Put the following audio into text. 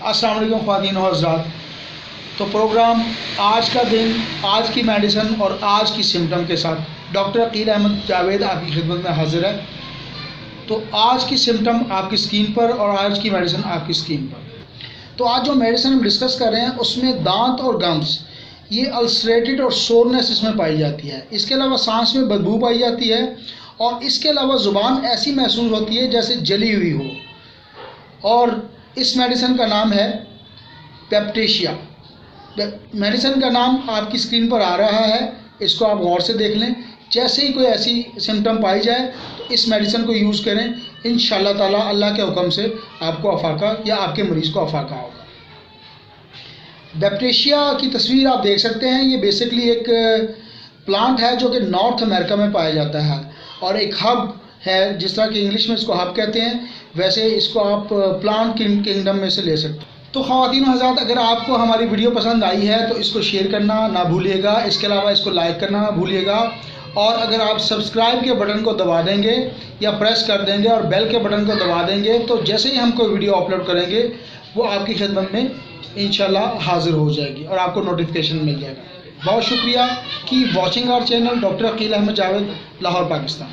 अस्सलाम वालेकुम ख़वातीन और हज़रात। तो प्रोग्राम आज का दिन, आज की मेडिसिन और आज की सिम्टम के साथ डॉक्टर अकील अहमद जावेद आपकी खिदमत में हाजिर है। तो आज की सिम्टम आपकी स्किन पर और आज की मेडिसिन आपकी स्किन पर। तो आज जो मेडिसिन हम डिस्कस कर रहे हैं उसमें दांत और गम्स, ये अल्सरेटेड और सोरनेस इसमें पाई जाती है। इसके अलावा सांस में बदबू पाई जाती है और इसके अलावा ज़ुबान ऐसी महसूस होती है जैसे जली हुई हो। और इस मेडिसिन का नाम है पेप्टेशिया। मेडिसिन का नाम आपकी स्क्रीन पर आ रहा है, इसको आप गौर से देख लें। जैसे ही कोई ऐसी सिम्टम पाई जाए तो इस मेडिसिन को यूज़ करें। इंशाअल्लाह ताला अल्लाह के हुक्म से आपको अफाका या आपके मरीज़ को अफाका होगा। पेप्टेशिया की तस्वीर आप देख सकते हैं। ये बेसिकली एक प्लांट है जो कि नॉर्थ अमेरिका में पाया जाता है और एक हब है, जिस तरह कि इंग्लिश में इसको हब कहते हैं, वैसे इसको आप प्लांट किंगडम में से ले सकते हैं। तो ख़वातीन हज़रात, अगर आपको हमारी वीडियो पसंद आई है तो इसको शेयर करना ना भूलिएगा। इसके अलावा इसको लाइक करना ना भूलिएगा। और अगर आप सब्सक्राइब के बटन को दबा देंगे या प्रेस कर देंगे और बेल के बटन को दबा देंगे तो जैसे ही हम कोई वीडियो अपलोड करेंगे वो आपकी खिदमत में इंशाल्लाह हाजिर हो जाएगी और आपको नोटिफिकेशन मिल जाएगा। बहुत शुक्रिया। Keep watching our channel doctor Akeel Ahmed Javed, Lahore, Pakistan.